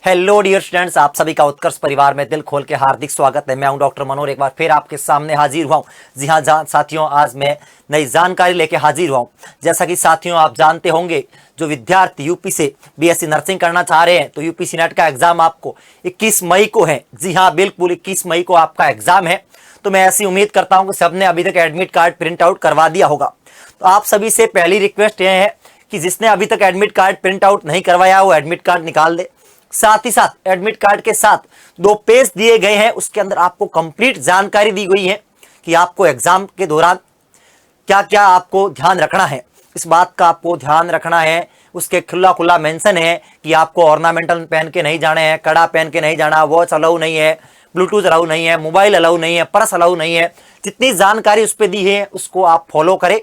Hello dear students, आप सभी का उत्कर्ष परिवार में दिल खोल के हार्दिक स्वागत है। मैं हूं डॉक्टर मनोहर, एक बार फिर आपके सामने हाजिर हुआ हूं। जी हां साथियों, आज मैं नई जानकारी लेके हाजिर हुआ हूं। जैसा कि साथियों आप जानते होंगे, जो विद्यार्थी यूपी से बीएससी नर्सिंग करना चाह रहे हैं तो यूपीसी नेट का एग्जाम आपको 21 मई को है। जी हाँ, बिल्कुल 21 मई को आपका एग्जाम है। तो मैं ऐसी उम्मीद करता हूं कि सबने अभी तक एडमिट कार्ड प्रिंट आउट करवा दिया होगा। तो आप सभी से पहली रिक्वेस्ट यह है कि जिसने अभी तक एडमिट कार्ड प्रिंट आउट नहीं करवाया वो एडमिट कार्ड निकाल दे। साथ ही साथ एडमिट कार्ड के साथ 2 पेज दिए गए हैं, उसके अंदर आपको कंप्लीट जानकारी दी गई है कि आपको एग्जाम के दौरान क्या क्या आपको ध्यान रखना है। इस बात का आपको ध्यान रखना है। उसके खुला खुला मेंशन है कि आपको ऑर्नामेंटल पहन के नहीं जाने हैं, कड़ा पहन के नहीं जाना, वॉच अलाउ नहीं है, ब्लूटूथ अलाउ नहीं है, मोबाइल अलाउ नहीं है, पर्स अलाउ नहीं है। जितनी जानकारी उस पर दी है उसको आप फॉलो करें,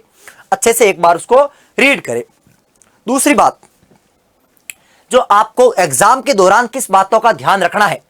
अच्छे से एक बार उसको रीड करें। दूसरी बात, जो आपको एग्जाम के दौरान किस बातों का ध्यान रखना है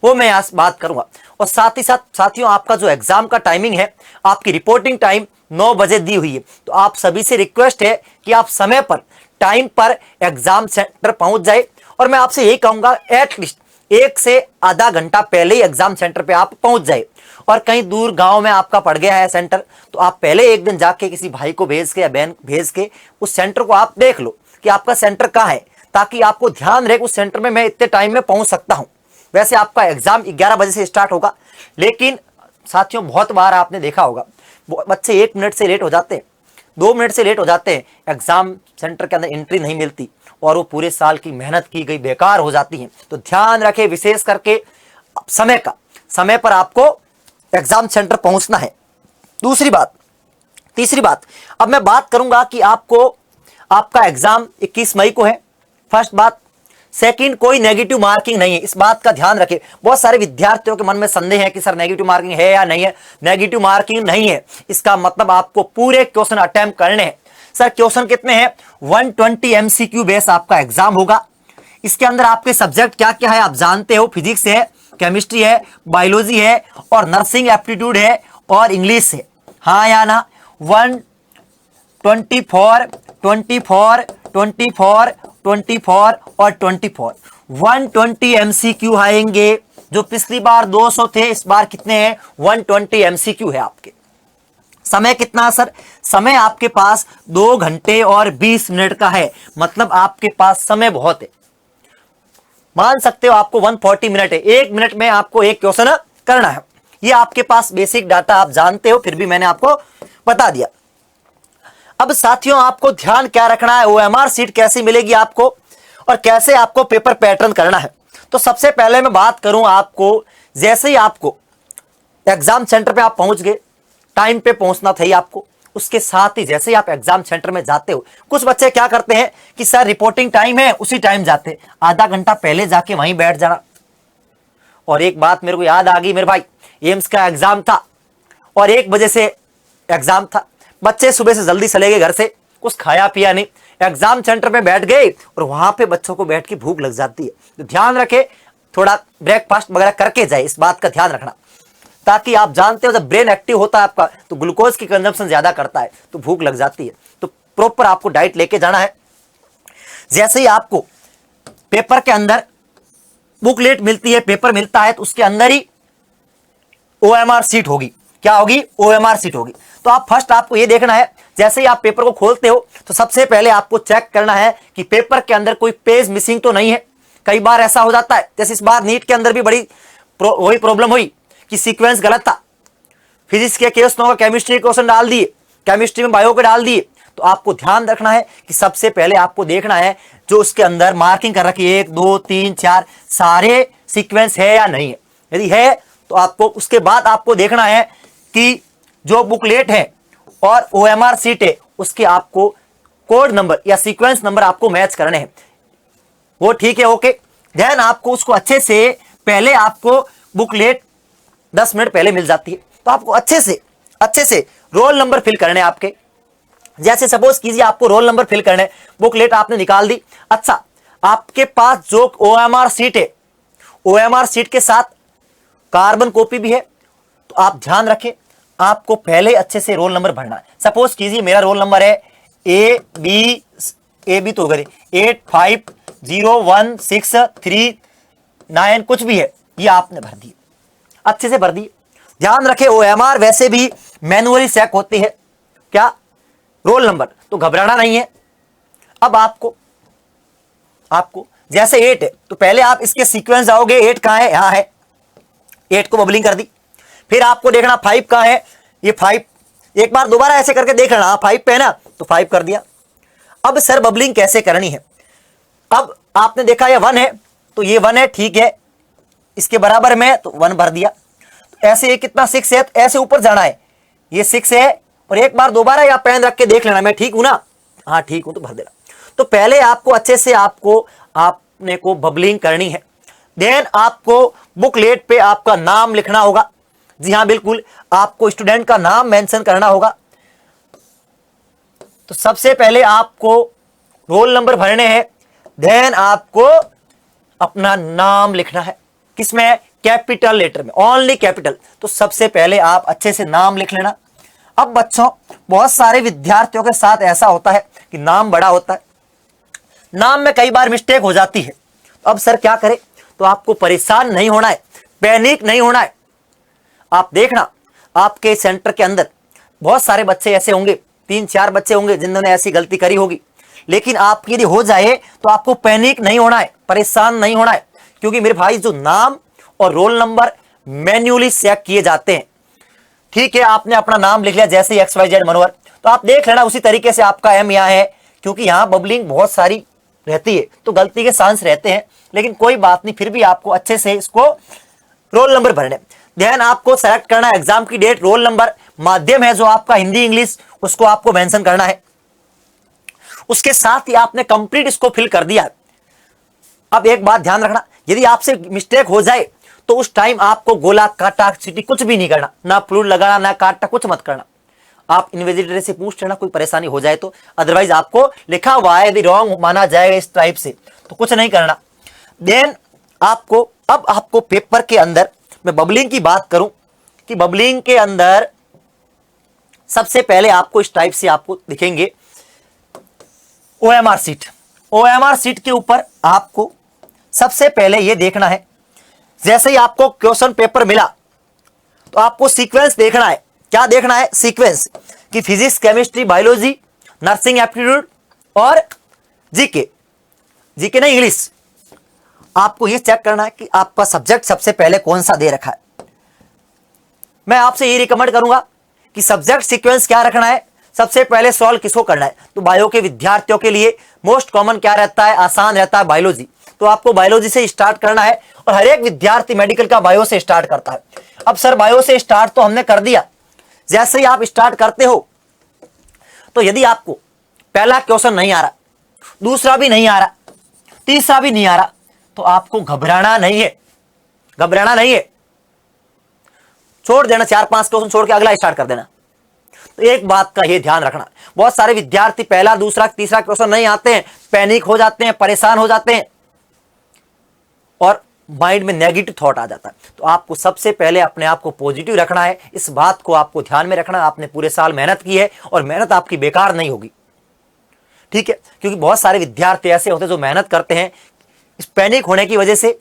वो मैं आज बात करूंगा। और साथ ही साथ साथियों, आपका जो एग्जाम का टाइमिंग है, आपकी रिपोर्टिंग टाइम 9 बजे दी हुई है। तो आप सभी से रिक्वेस्ट है कि आप समय पर, टाइम पर एग्जाम सेंटर पहुंच जाए। और मैं आपसे यही कहूंगा, एटलीस्ट 1 से आधा घंटा पहले ही एग्जाम सेंटर पे आप पहुंच जाए। और कहीं दूर गांव में आपका पड़ गया है सेंटर, तो आप पहले एक दिन जाके किसी भाई को भेज के या बहन भेज के उस सेंटर को आप देख लो कि आपका सेंटर कहाँ है, ताकि आपको ध्यान रहे उस सेंटर में मैं इतने टाइम में पहुंच सकता हूं। वैसे आपका एग्जाम 11 बजे से स्टार्ट होगा, लेकिन साथियों बहुत बार आपने देखा होगा बच्चे 1 मिनट से लेट हो जाते हैं, 2 मिनट से लेट हो जाते हैं, एग्जाम सेंटर के अंदर एंट्री नहीं मिलती और वो पूरे साल की मेहनत की गई बेकार हो जाती है। तो ध्यान रखें विशेष करके समय का, समय पर आपको एग्जाम सेंटर पहुंचना है। दूसरी बात, तीसरी बात, अब मैं बात करूंगा कि आपको आपका एग्जाम 21 मई को है, फर्स्ट बात। सेकंड, कोई नेगेटिव मार्किंग नहीं है, इस बात का ध्यान रखें। बहुत सारे विद्यार्थियों के मन में संदेह है कि सर नेगेटिव मार्किंग है या नहीं है। नेगेटिव मार्किंग नहीं है, इसका मतलब आपको पूरे क्वेश्चन अटेम्प्ट करने हैं। सर क्वेश्चन कितने हैं? 120 MCQ बेस आपका एग्जाम होगा। इसके अंदर आपके सब्जेक्ट क्या क्या है आप जानते हो, फिजिक्स है, केमिस्ट्री है, बायोलॉजी है और नर्सिंग एप्टीट्यूड है और इंग्लिश है। हाँ या ना? 124, 24, 24, 24 और 24 120 MCQ आएंगे। जो पिछली बार 200 थे, इस बार कितने हैं? 120 MCQ है आपके। समय कितना सर? समय आपके पास 2 घंटे और 20 मिनट का है, मतलब आपके पास समय बहुत है। मान सकते हो आपको 140 मिनट है, 1 मिनट में आपको एक क्वेश्चन करना है। ये आपके पास बेसिक डाटा आप जानते हो, फिर भी मैंने आपको बता दिया। अब साथियों आपको ध्यान क्या रखना है, OMR सीट कैसी मिलेगी आपको और कैसे आपको पेपर पैटर्न करना है। तो सबसे पहले मैं बात करूं आपको, जैसे ही आपको एग्जाम सेंटर पे आप पहुंच गए, टाइम पे पहुंचना था ही आपको। उसके साथ ही जैसे ही आप एग्जाम सेंटर में जाते हो, कुछ बच्चे क्या करते हैं कि सर रिपोर्टिंग टाइम है, उसी टाइम जाते, आधा घंटा पहले जाके वहीं बैठ जाना। और एक बात मेरे को याद आ गई, मेरे भाई एम्स का एग्जाम था और 1 बजे से एग्जाम था। बच्चे सुबह से जल्दी चले गए घर से, कुछ खाया पिया नहीं, एग्जाम सेंटर में बैठ गए और वहां पे बच्चों को बैठ के भूख लग जाती है। तो ध्यान रखे, थोड़ा ब्रेकफास्ट वगैरह करके जाए, इस बात का ध्यान रखना। ताकि आप जानते हो जब ब्रेन एक्टिव होता है आपका तो ग्लूकोज की कंजम्पशन ज्यादा करता है, तो भूख लग जाती है। तो प्रॉपर आपको डाइट लेके जाना है। जैसे ही आपको पेपर के अंदर बुकलेट मिलती है, पेपर मिलता है, तो उसके अंदर ही OMR सीट होगी। क्या होगी? OMR सीट होगी। तो आप फर्स्ट आपको ये देखना है, जैसे ही आप पेपर को खोलते हो तो सबसे पहले आपको चेक करना है कि पेपर के अंदर कोई पेज मिसिंग तो नहीं है। कई बार ऐसा हो जाता है, जैसे इस बार नीट के अंदर भी बड़ी वही प्रॉब्लम हुई कि सीक्वेंस गलत था। फिजिक्स के क्वेश्चन का केमिस्ट्री क्वेश्चन डाल दिए, केमिस्ट्री में बायो के डाल दिए। तो आपको ध्यान रखना है कि सबसे पहले आपको देखना है जो उसके अंदर मार्किंग कर रखी है 1 2 3 4 सारे सीक्वेंस है या नहीं है। यदि है तो आपको उसके बाद आपको देखना है कि जो बुकलेट है और OMR सीट है उसके आपको कोड नंबर या सीक्वेंस नंबर आपको मैच करने हैं। वो ठीक है, ओके। देन आपको उसको अच्छे से, पहले आपको बुकलेट 10 मिनट पहले मिल जाती है, तो आपको अच्छे से रोल नंबर फिल करने हैं आपके। जैसे सपोज कीजिए आपको रोल नंबर फिल करने, बुकलेट आपने निकाल दी। अच्छा, आपके पास जो OMR सीट है, OMR सीट के साथ कार्बन कॉपी भी है, तो आप ध्यान रखें, आपको पहले अच्छे से रोल नंबर भरना है। सपोज कीजिए मेरा रोल नंबर है AB तो हो गए 850163 9 कुछ भी है, ये आपने भर दिए, अच्छे से भर दिए। ध्यान रखें OMR वैसे भी मैनुअली चेक होती है, क्या, रोल नंबर, तो घबराना नहीं है। अब आपको जैसे 8 है तो पहले आप इसके सीक्वेंस जाओगे, 8 कहां है, यहां है, 8 को बबलिंग कर दी। फिर आपको देखना 5 कहां है, ये 5, एक बार दोबारा ऐसे करके देख लेना, 5 पे है ना, तो 5 कर दिया। अब सर बबलिंग कैसे करनी है, अब आपने देखा ये 1 है तो ये 1 है, ठीक है, इसके बराबर में तो 1 भर दिया। तो ऐसे ये कितना 6 है, तो ऐसे ऊपर जाना है, ये 6 है, और एक बार दोबारा या पेन रख के देख लेना मैं ठीक हूं ना, हाँ ठीक हूं, तो भर देना। तो पहले आपको अच्छे से आपने को बबलिंग करनी है। देन आपको बुकलेट पे आपका नाम लिखना होगा, जी हाँ बिल्कुल, आपको स्टूडेंट का नाम मेंशन करना होगा। तो सबसे पहले आपको रोल नंबर भरने हैं, देन आपको अपना नाम लिखना है, किसमें, कैपिटल लेटर में, ओनली कैपिटल। तो सबसे पहले आप अच्छे से नाम लिख लेना। अब बच्चों बहुत सारे विद्यार्थियों के साथ ऐसा होता है कि नाम बड़ा होता है, नाम में कई बार मिस्टेक हो जाती है। अब सर क्या करें, तो आपको परेशान नहीं होना है, पैनिक नहीं होना है। आप देखना आपके सेंटर के अंदर बहुत सारे बच्चे ऐसे होंगे, 3-4 बच्चे होंगे जिन्होंने ऐसी गलती करी होगी, लेकिन आपकी यदि हो जाए तो आपको पैनिक नहीं होना है, परेशान नहीं होना है, क्योंकि मेरे भाई जो नाम और रोल नंबर मैन्युअली चेक किए जाते हैं। ठीक है, आपने अपना नाम लिख लिया जैसे XYZ मनोहर, तो आप देख लेना उसी तरीके से आपका M यहाँ है, क्योंकि यहाँ बबलिंग बहुत सारी रहती है तो गलती के चांस रहते हैं, लेकिन कोई बात नहीं, फिर भी आपको अच्छे से इसको रोल नंबर भरने। ध्यान आपको सेलेक्ट करना है एग्जाम की डेट, रोल नंबर, माध्यम है जो आपका हिंदी इंग्लिश, उसको आपको मेंशन करना है। उसके साथ ही आपने कंप्लीट इसको फिल कर दिया। अब एक बात ध्यान रखना, यदि आपसे मिस्टेक हो जाए तो उस टाइम आपको गोला काटा चीटी कुछ भी नहीं करना, ना फ्लूड लगाना, ना काटना, कुछ मत करना। आप इन्विजिलेटर से पूछ लेना कोई परेशानी हो जाए तो, अदरवाइज आपको लिखा हुआ है यदि रॉन्ग माना जाएगा इस टाइप से तो कुछ नहीं करना। देन आपको पेपर के अंदर, मैं बबलिंग की बात करूं कि बबलिंग के अंदर सबसे पहले आपको इस टाइप से आपको दिखेंगे OMR सीट। OMR सीट के ऊपर आपको सबसे पहले यह देखना है, जैसे ही आपको क्वेश्चन पेपर मिला तो आपको सीक्वेंस देखना है। क्या देखना है, सीक्वेंस, कि physics, chemistry, biology, nursing aptitude और जीके नहीं इंग्लिश। आपको यह चेक करना है कि आपका सब्जेक्ट सबसे पहले कौन सा दे रखा है। मैं आपसे ये रिकमेंड करूंगा कि सब्जेक्ट सीक्वेंस क्या रखना है, सबसे पहले सॉल्व किसको करना है। तो बायो के विद्यार्थियों के लिए मोस्ट कॉमन क्या रहता है, आसान रहता है बायोलॉजी, तो आपको बायोलॉजी से स्टार्ट करना है। और हर एक विद्यार्थी मेडिकल का बायो से स्टार्ट करता है। अब सर बायो से स्टार्ट तो हमने कर दिया, जैसे ही आप स्टार्ट करते हो तो यदि आपको पहला क्वेश्चन नहीं आ रहा, दूसरा भी नहीं आ रहा, तीसरा भी नहीं आ रहा, तो आपको घबराना नहीं है, घबराना नहीं है, छोड़ देना, 4-5 क्वेश्चन छोड़ के अगला स्टार्ट कर देना। तो एक बात का ये ध्यान रखना, बहुत सारे विद्यार्थी पहला, दूसरा, तीसरा क्वेश्चन नहीं आते हैं, पैनिक हो जाते हैं, परेशान हो जाते हैं और माइंड में नेगेटिव थॉट आ जाता है। तो आपको सबसे पहले अपने आप को पॉजिटिव रखना है, इस बात को आपको ध्यान में रखना। आपने पूरे साल मेहनत की है और मेहनत आपकी बेकार नहीं होगी, ठीक है, क्योंकि बहुत सारे विद्यार्थी ऐसे होते हैं जो मेहनत करते हैं, इस पैनिक होने की वजह से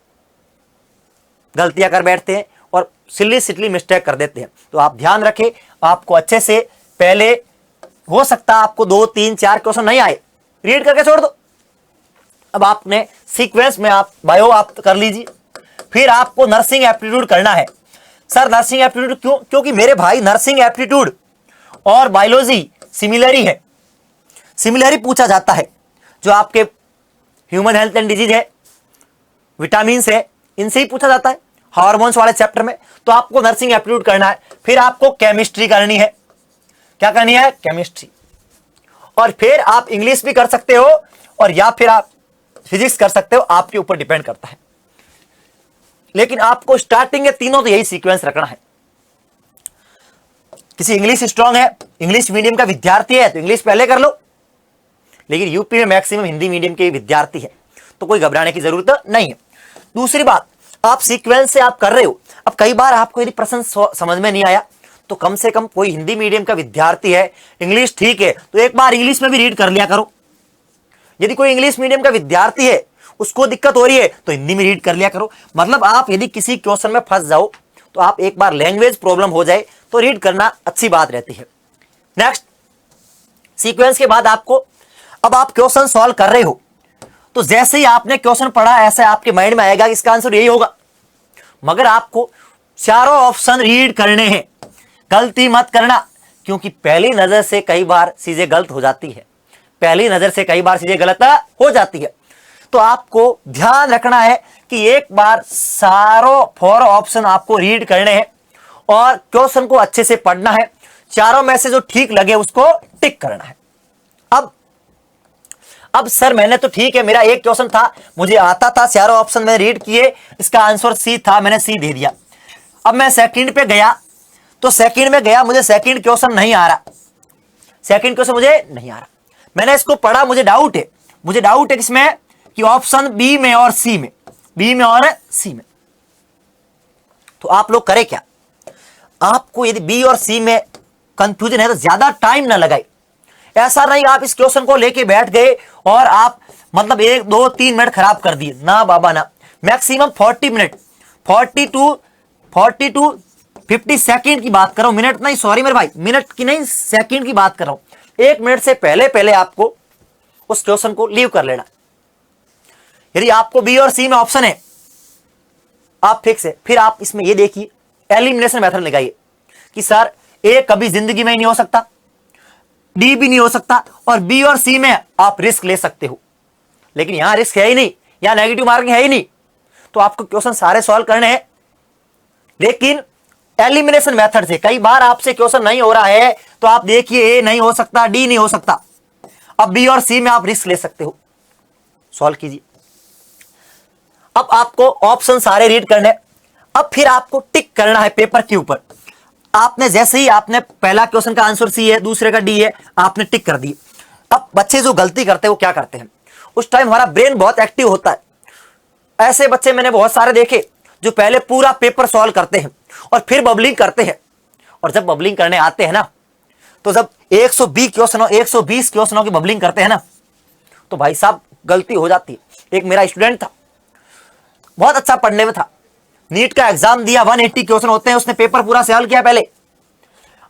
गलतियां कर बैठते हैं और सिली मिस्टेक कर देते हैं। तो आप ध्यान रखें, आपको अच्छे से पहले, हो सकता है आपको 2-3-4 क्वेश्चन नहीं आए, रीड करके छोड़ दो। अब आपने सीक्वेंस में आप बायो आप कर लीजिए, फिर आपको नर्सिंग एप्टीट्यूड करना है। सर नर्सिंग एप्टीट्यूड क्यों, क्योंकि मेरे भाई नर्सिंग एप्टीट्यूड और बायोलॉजी सिमिलर ही है, सिमिलर ही पूछा जाता है। जो आपके ह्यूमन हेल्थ एंड डिजीज है, विटामिन है, इनसे ही पूछा जाता है हार्मोन्स वाले चैप्टर में। तो आपको नर्सिंग एप्टीट्यूड करना है, फिर आपको केमिस्ट्री करनी है। क्या करनी है, केमिस्ट्री, और फिर आप इंग्लिश भी कर सकते हो और या फिर आप फिजिक्स कर सकते हो, आपके ऊपर डिपेंड करता है। लेकिन आपको स्टार्टिंग के तीनों तो यही सीक्वेंस रखना है। किसी इंग्लिश स्ट्रांग है, इंग्लिश मीडियम का विद्यार्थी है तो इंग्लिश पहले कर लो, लेकिन यूपी में मैक्सिमम हिंदी मीडियम के विद्यार्थी है तो कोई घबराने की जरूरत नहीं है। दूसरी बात, आप सीक्वेंस से आप कर रहे हो, अब कई बार आपको यदि प्रश्न समझ में नहीं आया तो कम से कम कोई हिंदी मीडियम का विद्यार्थी है, इंग्लिश ठीक है तो एक बार इंग्लिश में भी रीड कर लिया करो। यदि कोई इंग्लिश मीडियम का विद्यार्थी है उसको दिक्कत हो रही है तो हिंदी में रीड कर लिया करो। मतलब आप यदि किसी क्वेश्चन में फंस जाओ तो आप एक बार लैंग्वेज प्रॉब्लम हो जाए तो रीड करना अच्छी बात रहती है। नेक्स्ट सीक्वेंस के बाद आपको, अब आप क्वेश्चन सॉल्व कर रहे हो तो जैसे ही आपने क्वेश्चन पढ़ा ऐसे आपके माइंड में आएगा कि इसका आंसर यही होगा, मगर आपको चारों ऑप्शन रीड करने हैं। गलती मत करना, क्योंकि पहली नजर से कई बार चीजें गलत हो जाती है, पहली नजर से कई बार चीजें गलत हो जाती है। तो आपको ध्यान रखना है कि एक बार सारों 4 ऑप्शन आपको रीड करने हैं और क्वेश्चन को अच्छे से पढ़ना है। चारों में से जो ठीक लगे उसको टिक करना है। अब सर मैंने तो ठीक है, मेरा एक क्वेश्चन था, मुझे आता था, चारों ऑप्शन मैंने रीड किए, इसका आंसर सी था, मैंने सी दे दिया। अब मैं सेकंड पे गया तो सेकंड में गया, मुझे सेकंड क्वेश्चन नहीं आ रहा, सेकंड क्वेश्चन मुझे नहीं आ रहा। मैंने इसको पढ़ा, मुझे डाउट है किसमें, कि ऑप्शन बी में और सी में, बी में और सी में। तो आप लोग करें क्या, आपको यदि बी और सी में कंफ्यूजन है तो ज्यादा टाइम ना लगाए। ऐसा नहीं आप इस क्वेश्चन को लेके बैठ गए और आप मतलब 1 2 3 मिनट खराब कर दिए, ना बाबा ना। मैक्सिमम 40 मिनट, 40 टू 50 सेकंड की बात कर रहा हूं, मिनट नहीं, सॉरी मेरे भाई, मिनट की नहीं, सेकंड की बात कर रहा हूं। 1 मिनट से पहले आपको उस क्वेश्चन को लीव कर लेना। यदि आपको बी और सी में ऑप्शन है, आप फिक्स है, फिर आप इसमें ये देखिए एलिमिनेशन मेथड लगाइए कि सर ए कभी जिंदगी में ही नहीं हो सकता, डी भी नहीं हो सकता, और बी और सी में आप रिस्क ले सकते हो, लेकिन यहां रिस्क है ही नहीं, यहां नेगेटिव मार्किंग है ही नहीं। तो आपको क्वेश्चन सारे सॉल्व करने हैं, लेकिन एलिमिनेशन मेथड से। कई बार आपसे क्वेश्चन नहीं हो रहा है तो आप देखिए ए नहीं हो सकता, डी नहीं हो सकता, अब बी और सी में आप रिस्क ले सकते हो, सॉल्व कीजिए। अब आपको ऑप्शन सारे रीड करने, अब फिर आपको टिक करना है पेपर के ऊपर। आपने जैसे ही आपने पहला क्वेश्चन का आंसर सी है, दूसरे का डी है, आपने टिक कर दी। अब बच्चे जो गलती करते हैं वो क्या करते हैं, उस टाइम हमारा ब्रेन बहुत एक्टिव होता है। ऐसे बच्चे मैंने बहुत सारे देखे जो पहले पूरा पेपर सॉल्व करते हैं और फिर बबलिंग करते हैं, और जब बबलिंग करने आते हैं ना, तो जब 120 क्वेश्चनों की बबलिंग करते हैं ना, तो भाई साहब गलती हो जाती है। एक मेरा स्टूडेंट था, बहुत अच्छा पढ़ने में था, नीट का एग्जाम दिया, 180 क्वेश्चन होते हैं, उसने पेपर पूरा सॉल्व किया पहले।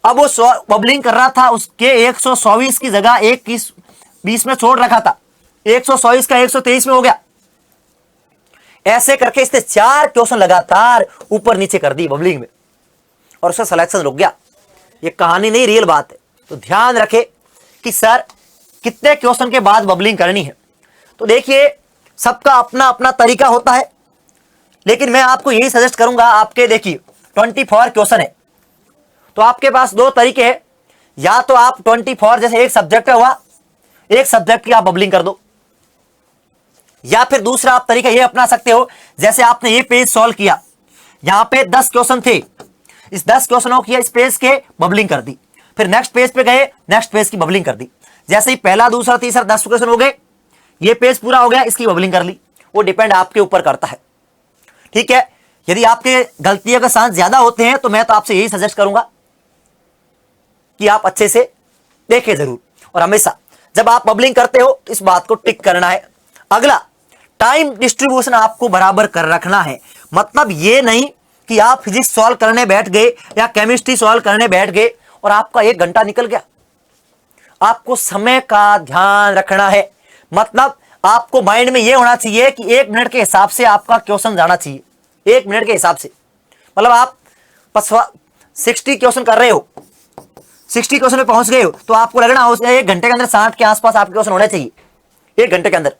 अब वो बबलिंग कर रहा था, उसके 124 की जगह 21-20 में छोड़ रखा था, 124 का 123 में हो गया। ऐसे करके इसने 4 क्वेश्चन लगातार ऊपर नीचे कर दी बबलिंग में, और उसका सिलेक्शन रुक गया। ये कहानी नहीं, रियल बात है। तो ध्यान रखे कि सर कितने क्वेश्चन के बाद बबलिंग करनी है। तो देखिए सबका अपना अपना तरीका होता है, लेकिन मैं आपको यही सजेस्ट करूंगा। आपके देखिए 24 क्वेश्चन है, तो आपके पास 2 तरीके हैं, या तो आप 24 जैसे एक सब्जेक्ट हुआ, एक सब्जेक्ट की आप बबलिंग कर दो, या फिर दूसरा आप तरीका ये अपना सकते हो, जैसे आपने ये पेज सॉल्व किया, यहां पे 10 क्वेश्चन थे, इस 10 क्वेश्चनों की इस पेज के बबलिंग कर दी, फिर नेक्स्ट पेज पे गए, नेक्स्ट पेज की बबलिंग कर दी। जैसे ही पहला दूसरा तीसरा 10 क्वेश्चन हो गए, ये पेज पूरा हो गया, इसकी बबलिंग कर ली। वो डिपेंड आपके ऊपर करता है, ठीक है। यदि आपके गलतियों के चांस ज्यादा होते हैं तो मैं तो आपसे यही सजेस्ट करूंगा कि आप अच्छे से देखें जरूर, और हमेशा जब आप बबलिंग करते हो इस बात को टिक करना है। अगला, टाइम डिस्ट्रीब्यूशन आपको बराबर कर रखना है। मतलब ये नहीं कि आप फिजिक्स सॉल्व करने बैठ गए या केमिस्ट्री सॉल्व करने बैठ गए और आपका 1 घंटा निकल गया। आपको समय का ध्यान रखना है। मतलब आपको माइंड में यह होना चाहिए कि 1 मिनट के हिसाब से आपका क्वेश्चन जाना चाहिए, 1 मिनट के हिसाब से। मतलब आप 60 क्वेश्चन कर रहे हो, 60 क्वेश्चन पे पहुंच गए हो, तो आपको लगना हो 1 घंटे के अंदर 60 के आसपास आपके क्वेश्चन होने चाहिए, 1 घंटे के अंदर।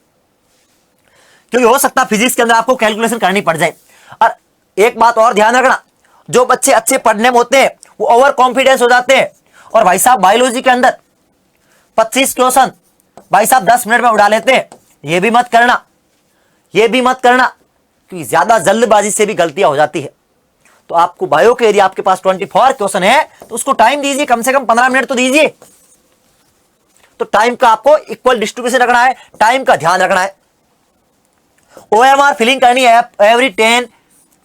क्योंकि हो सकता है फिजिक्स के अंदर आपको कैलकुलेशन करनी पड़ जाए। और एक बात और ध्यान रखना, जो बच्चे अच्छे पढ़ने में होते हैं वो ओवर कॉन्फिडेंस हो जाते हैं, और भाई साहब बायोलॉजी के अंदर 25 क्वेश्चन भाई साहब 10 मिनट में उड़ा लेते हैं। ये भी मत करना, ये भी मत करना, क्योंकि ज्यादा जल्दबाजी से भी गलतियां हो जाती है। तो आपको बायो के एरिया आपके पास 24 क्वेश्चन है तो उसको टाइम दीजिए, कम से कम 15 मिनट तो दीजिए। तो टाइम का आपको इक्वल डिस्ट्रीब्यूशन रखना है, टाइम का ध्यान रखना है। OMR फिलिंग करनी है एवरी 10,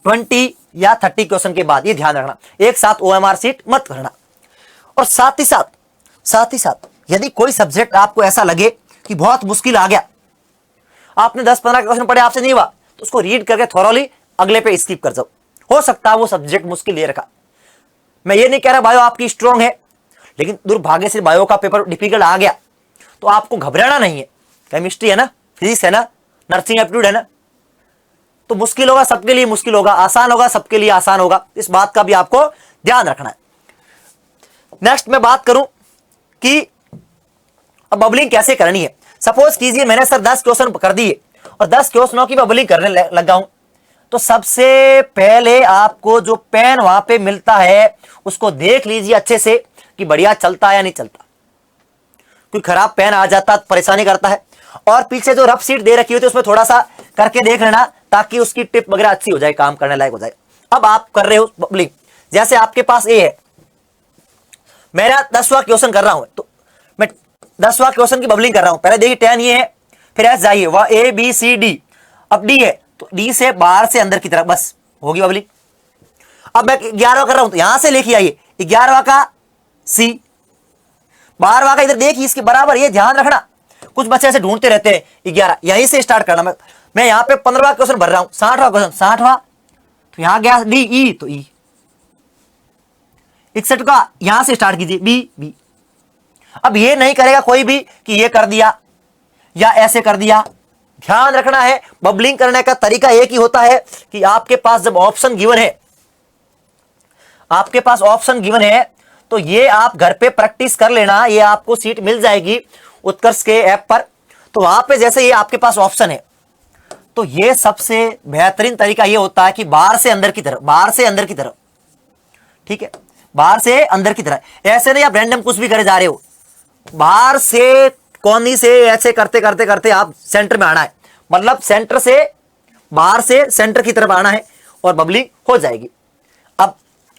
20 या 30 क्वेश्चन के बाद, ये ध्यान रखना। एक साथ OMR सीट मत करना। और साथ ही साथ यदि कोई सब्जेक्ट आपको ऐसा लगे कि बहुत मुश्किल आ गया, आपने 10-15 क्वेश्चन पढ़े, आपसे नहीं हुआ तो उसको रीड करके थॉरोली अगले पे स्किप कर जाओ। हो सकता है वो सब्जेक्ट मुश्किल दे रखा। मैं ये नहीं कह रहा बायो आपकी स्ट्रांग है, लेकिन दुर्भाग्य से बायो का पेपर डिफिकल्ट आ गया तो आपको घबराना नहीं है। केमिस्ट्री है ना, फिजिक्स है ना, नर्सिंग एप्टीट्यूड है ना, तो मुश्किल होगा सबके लिए, मुश्किल होगा, आसान होगा सबके लिए आसान होगा। इस बात का भी आपको ध्यान रखना है। नेक्स्ट मैं बात करूं कि अब बबलिंग कैसे करनी है। सपोज कीजिए मैंने सर 10 क्वेश्चन कर दिए और 10 क्वेश्चनों की बबलिंग करने लगा हूं, तो सबसे पहले आपको जो पेन वहां पे मिलता है उसको देख लीजिए अच्छे से कि बढ़िया चलता है या नहीं चलता। कोई खराब पेन आ जाता परेशानी करता है। और पीछे जो रफ सीट दे रखी होती है उसमें थोड़ा सा करके देख लेना ताकि उसकी टिप वगैरह अच्छी हो जाए, काम करने लायक हो जाए। अब आप कर रहे हो बबलिंग, जैसे आपके पास ए है, मेरा 10वां क्वेश्चन कर रहा हूं, तो मैं 10वां क्वेश्चन की बबलिंग कर रहा हूं। पहले देखिए 10 ये है, फिर एस जाइए, वह ए बी सी डी, अब डी है तो डी से बाहर से अंदर की तरफ, बस होगी बबलिंग। अब मैं 11वां कर रहा हूं तो यहां से लेके आइए 11वां का सी, 12वां का इधर देखिए, इसके बराबर। ये ध्यान रखना, कुछ बच्चे ऐसे ढूंढते रहते हैं 11, यहीं से स्टार्ट करना। मैं यहां पे 15वां क्वेश्चन भर रहा हूं, 60वां क्वेश्चन, 60वां तो यहां गया डी, ई तो ई, 61 का यहां से स्टार्ट कीजिए बी, बी। अब ये नहीं करेगा कोई भी कि ये कर दिया या ऐसे कर दिया। ध्यान रखना है, बबलिंग करने का तरीका एक ही होता है कि आपके पास जब ऑप्शन गिवन है, आपके पास ऑप्शन गिवन है तो ये आप घर पे प्रैक्टिस कर लेना। ये आपको सीट मिल जाएगी उत्कर्ष के ऐप पर, तो वहां पे जैसे ये आपके पास ऑप्शन है तो ये सबसे बेहतरीन तरीका ये होता है कि बाहर से अंदर की तरफ, बाहर से अंदर की तरफ, ठीक है, बाहर से अंदर की तरफ। ऐसे नहीं आप रैंडम कुछ भी करे जा रहे हो, बाहर से कोनी से ऐसे करते करते करते आप सेंटर में आना है, मतलब सेंटर से बाहर से सेंटर की तरफ आना है और बबलिंग हो जाएगी। अब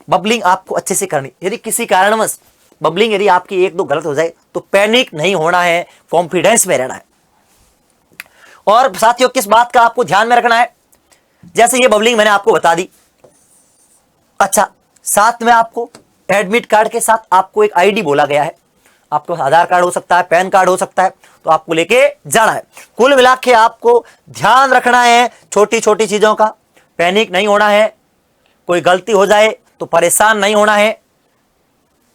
बबलिंग आपको अच्छे से करनी, यदि किसी कारणवश बबलिंग यदि आपकी 1-2 गलत हो जाए तो पैनिक नहीं होना है, कॉन्फिडेंस में रहना है। और साथियों किस बात का आपको ध्यान में रखना है, जैसे ये बबलिंग मैंने आपको बता दी, अच्छा साथ में आपको एडमिट कार्ड के साथ आपको एक आईडी बोला गया है, आपको आधार कार्ड हो सकता है, पैन कार्ड हो सकता है, तो आपको लेके जाना है। कुल मिला के आपको ध्यान रखना है छोटी छोटी चीजों का, पैनिक नहीं होना है, कोई गलती हो जाए तो परेशान नहीं होना है,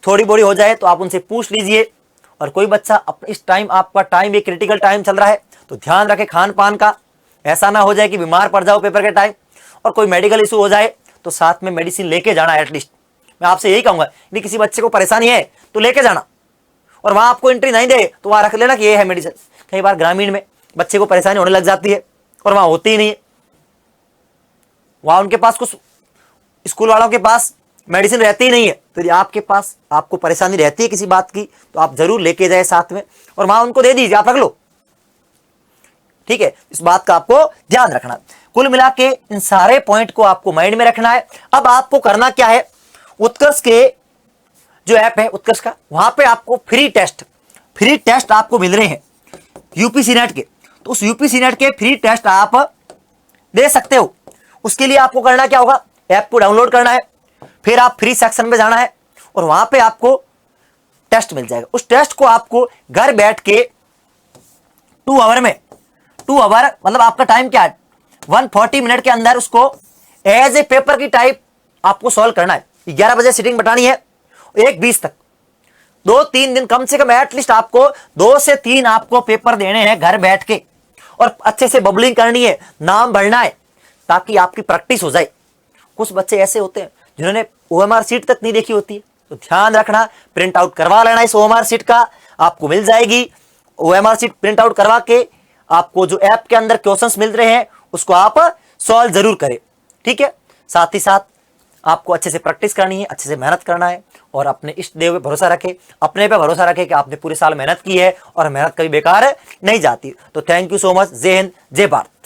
थोड़ी बोड़ी हो जाए तो आप उनसे पूछ लीजिए। और कोई बच्चा इस टाइम, आपका टाइम एक क्रिटिकल टाइम चल रहा है तो ध्यान रखे खान पान का, ऐसा ना हो जाए कि बीमार पड़ जाओ पेपर के टाइम, और कोई मेडिकल इशू हो जाए तो साथ में मेडिसिन लेके जाना एटलीस्ट। मैं आपसे यही कहूंगा, यदि किसी बच्चे को परेशानी है तो लेके जाना, और वहां आपको एंट्री नहीं दे तो वहां रख लेना कि ये है मेडिसिन। कई बार ग्रामीण में बच्चे को परेशानी होने लग जाती है और वहां होती ही नहीं है, वहां उनके पास कुछ स्कूल वालों के पास मेडिसिन रहती ही नहीं है। तो यदि आपके पास आपको परेशानी रहती है किसी बात की तो आप जरूर लेके जाए साथ में, और वहां उनको दे दीजिए, आप रख लो, ठीक है। इस बात का आपको ध्यान रखना। कुल मिला के इन सारे पॉइंट को आपको माइंड में रखना है। अब आपको करना क्या है, उत्कर्ष के जो ऐप है उत्कर्ष का, वहां पे आपको फ्री टेस्ट आपको मिल रहे हैं यूपीसी नेट के, तो उस यूपीसी नेट के फ्री टेस्ट आप दे सकते हो। उसके लिए आपको करना क्या होगा, ऐप को डाउनलोड करना है, फिर आप फ्री सेक्शन में जाना है और वहां पे आपको टेस्ट मिल जाएगा। उस टेस्ट को आपको घर बैठ के 2 आवर में, 2 आवर मतलब आपका टाइम क्या है, 140 मिनट के अंदर उसको एज ए पेपर की टाइप आपको सॉल्व करना है। 11 बजे सीटिंग बैठानी है, 1:20 तक, 2-3 दिन कम से कम एटलीस्ट आपको 2 से 3 आपको पेपर देने हैं घर बैठ के, और अच्छे से बबलिंग करनी है, नाम भरना है ताकि आपकी प्रैक्टिस हो जाए। कुछ बच्चे ऐसे होते हैं जिन्होंने ओएमआर सीट तक नहीं देखी होती है, तो ध्यान रखना, प्रिंट आउट करवा लेना इस ओएमआर सीट का, आपको मिल जाएगी। ओएमआर सीट प्रिंट आउट करवा के आपको जो ऐप के अंदर क्वेश्चंस मिल रहे हैं उसको आप सॉल्व जरूर करें, ठीक है। साथ ही साथ आपको अच्छे से प्रैक्टिस करनी है, अच्छे से मेहनत करना है, और अपने इष्ट देव पे भरोसा रखें, अपने पे भरोसा रखें कि आपने पूरे साल मेहनत की है और मेहनत कभी बेकार नहीं जाती। तो थैंक यू सो मच। जय हिंद, जय भारत।